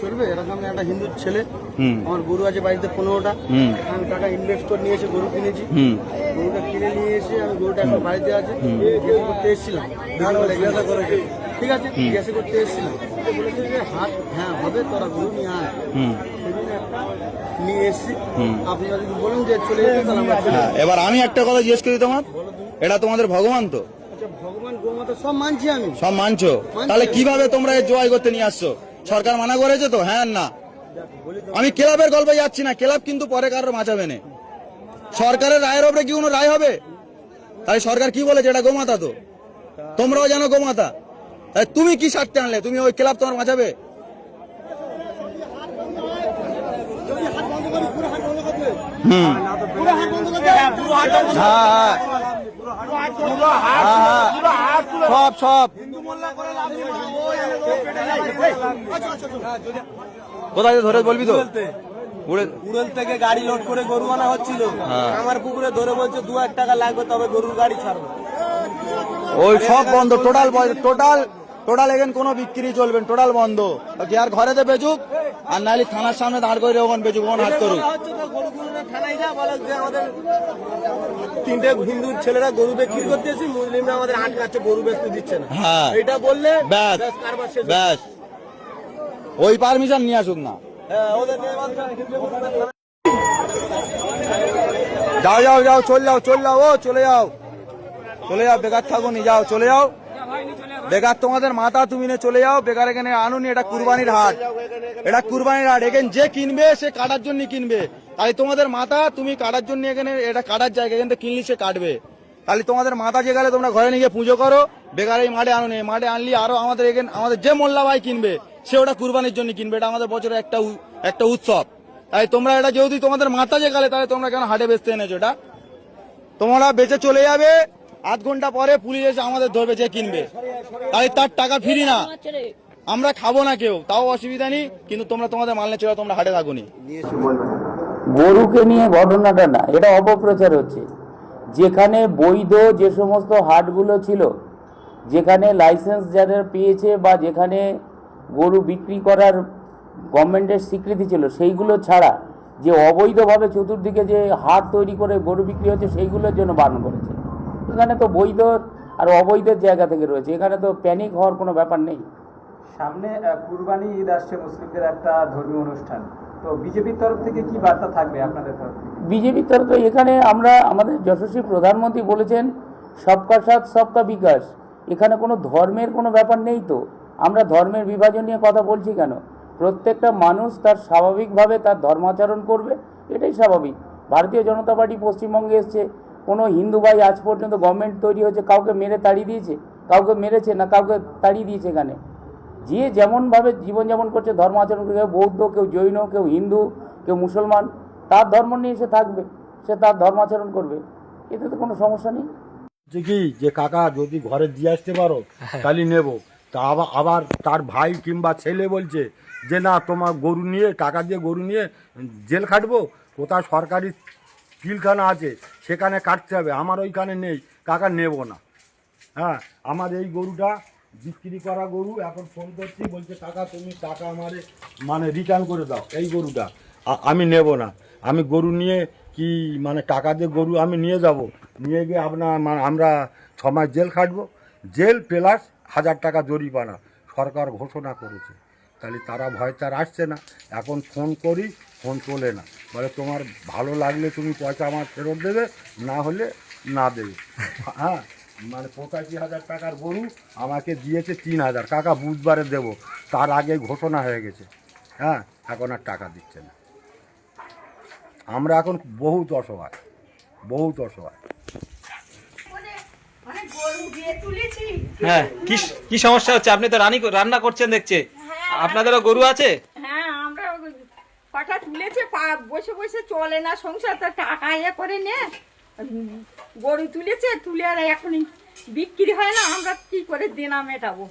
চলবে এরকম একটা হিন্দু ছেলে আমার গরু আছে বাড়িতে 15টা আমি টাকা ইনভেস্ট করে নিয়ে এসে গরু কিনেছি গরুটা কিনে নিয়ে এসে আমি গরুটা এখন বাড়িতে আছে জিজ্ঞাসা করতে এসেছিলাম জিজ্ঞাসা করে ঠিক আছে জিজ্ঞাসা করতে এসেছিলাম বলেছে যে হাট হ্যাঁ হবে তোরা গরু নিয়ে আয় সেজন্য একটা নিয়ে এসেছি আপনারা যদি বলুন যে চলে যেতে তাহলে আমরা চলে যাবো। এবার আমি একটা কথা জিজ্ঞেস করি তোমার, এটা তোমাদের ভগবান তো? আচ্ছা ভগবান গোমাতা সব মানছি আমি। সব মানছো, তাহলে কিভাবে তোমরা এই জয় করতে নিয়ে আসছো? সরকার মানা করেছে তো? হ্যাঁ না, আমি ক্লাবের গল্পে যাচ্ছি না, ক্লাব কিন্তু পরে কারোর বাঁচাবে না। সরকারের রায়ের উপরে কি কোনো রায় হবে? তাই সরকার কি বলেছে এটা গোমাতা তো, তোমরাও জানো গোমাতা, তাই তুমি কি স্বার্থে আনলে? তুমি ওই ক্লাব তোমার বাঁচাবে? সব সব কোথায় ধরে বলবি তো? উড়েল থেকে গাড়ি লোড করে গরু আনা হচ্ছিল, আমার পুকুরে ধরে বলছে 2,000 টাকা লাগবে তবে গরুর গাড়ি ছাড়বো। ওই সব বন্ধ, টোটাল টোটাল এখানে কোনো বিক্রি চলবে না, টোটাল বন্ধ। কি আর ঘরেতে বেচুক আর নাহলে থানার সামনে দাঁড় করে ওখানে বেচুক, ওখানে হাত করুক। থানায় যা বলে যে আমাদের 3টে হিন্দু ছেলেরা গরু বিক্রি করতেছি, মুসলিমরা আমাদের আটকাচ্ছে, গরু বেচতে দিচ্ছে না। হ্যাঁ এটা বললে ব্যাস ব্যাস, ওই পারমিশন নিয়ে আসুক না। যাও যাও যাও, চলে যাও চলে যাও, ও চলে যাও চলে যাও, বেকার থাকো নি, যাও চলে যাও, বেকার তোমাদের মাথা তুমি নে চলে যাও, বেকার এখানে আনুনি। এটা কুরবানির হাট, এটা কুরবানির হাট, এখানে যে কিনবে সে কাটার জন্য কিনবে, তাই তোমাদের মাথা তুমি কাটার জন্য এখানে, এটা কাটার জায়গা, এখান থেকে কিনলি সে কাটবে, তাহলে তোমাদের মাথা যে গেলে তোমরা ঘরে নিয়ে গিয়ে পুজো করো, বেকার এই মাঠে আনুনি। মাঠে আনলি আরো আমাদের এখানে আমাদের যে মোল্লা ভাই কিনবে সে ওটা কুরবানির জন্য কিনবে, এটা আমাদের বছরের একটা উৎসব, তাই তোমরা এটা যেহেতু তোমাদের মাথা যে গেলে তাহলে তোমরা কেন হাটে বেচতে এনেছো? এটা তোমরা বেচে চলে যাবে, আধ ঘন্টা পরে পুলিশ এসে আমাদের ধরবে যে কিনবে, তাই তার টাকা ফিরি না, আমরা খাবো না কেউ, তাও অসুবিধা নেই, কিন্তু তোমরা তোমাদের মাল নিয়ে চলো, তোমরা হাটে থাকুনি। গরুকে নিয়ে ঘটনাটা না, এটা অপপ্রচার হচ্ছে। যেখানে বৈধ যে সমস্ত হাটগুলো ছিল, যেখানে লাইসেন্স যাদের পেয়েছে বা যেখানে গরু বিক্রি করার গভর্নমেন্টের স্বীকৃতি ছিল, সেইগুলো ছাড়া যে অবৈধভাবে চতুর্দিকে যে হাট তৈরি করে গরু বিক্রি হচ্ছে সেইগুলোর জন্য বারণ করেছে। এখানে তো বৈধ আর অবৈধের জায়গা থেকে রয়েছে, এখানে তো প্যানিক হওয়ার কোনো ব্যাপার নেই। সামনে কুরবানি ঈদ আসছে, মুসলিমদের একটা ধর্মীয় অনুষ্ঠান, তো বিজেপির তরফ থেকে কি বার্তা থাকবে আপনাদের তরফ থেকে? বিজেপির তরফে এখানে আমরা, আমাদের যশস্বী প্রধানমন্ত্রী বলেছেন সবকা সাথ সবকা বিকাশ, এখানে কোনো ধর্মের কোনো ব্যাপার নেই, তো আমরা ধর্মের বিভাজন নিয়ে কথা বলছি কেন? প্রত্যেকটা মানুষ তার স্বাভাবিকভাবে তার ধর্মাচরণ করবে, এটাই স্বাভাবিক। ভারতীয় জনতা পার্টি পশ্চিমবঙ্গে এসছে, কোনো হিন্দু ভাই আজ পর্যন্ত গভর্নমেন্ট তৈরি হয়েছে কাউকে মেরে তাড়িয়ে দিয়েছে? কাউকে মেরেছে না, কাউকে তাড়িয়ে দিয়েছে? এখানে যে যেমনভাবে জীবনযাপন করছে, ধর্ম আচরণ করছে, কেউ বৌদ্ধ, কেউ জৈন, কেউ হিন্দু, কেউ মুসলমান, তার ধর্ম নিয়ে সে থাকবে, সে তার ধর্মাচরণ করবে, এতে তো কোনো সমস্যা নেই। কি যে কাকা যদি ঘরে দিয়ে আসতে পারো তাহলে নেব, তা আবার তার ভাই কিংবা ছেলে বলছে যে না তোমার গরু নিয়ে, টাকা দিয়ে গরু নিয়ে জেল খাটবো, কোথায় সরকারি পিলখানা আছে সেখানে কাটতে হবে, আমার ওইখানে নেই, কাকা নেব না। হ্যাঁ, আমার এই গরুটা বিক্রি করা গরু, এখন ফোন করছি বলছে কাকা তুমি টাকা আমারে মানে রিটার্ন করে দাও, এই গরুটা আমি নেব না, আমি গরু নিয়ে কি মানে টাকা দিয়ে গরু আমি নিয়ে যাব, নিয়ে গিয়ে আপনার মানে আমরা 6 মাস জেল খাটবো, জেল প্লাস 1000 টাকা জরিমানা সরকার ঘোষণা করেছে, তাহলে তারা ভয় তার আসছে না। এখন ফোন করি, ফোন তোলে না, বলে তোমার ভালো লাগলে তুমি পয়সা আমার ফেরত দেবে, না হলে না দেবে। হ্যাঁ, মানে 85,000 টাকার গরু আমাকে দিয়েছে 3,000, কাকা বুধবারে দেব, তার আগে ঘোষণা হয়ে গেছে। হ্যাঁ, এখন আর টাকা দিচ্ছে না, আমরা এখন বহুত অসহায়, বহুত অসহায়। হ্যাঁ, কি সমস্যা হচ্ছে? আপনি তো রান্না করছেন দেখছে, আপনাদেরও গরু আছে? হ্যাঁ, আমরা কটা তুলেছে, বসে বসে চলে না সংসার, তো টাকা ইয়ে করে নে গরু তুলেছে, তুলে আর এখন বিক্রি হয় না, আমরা কি করে দিনা মেটাবো?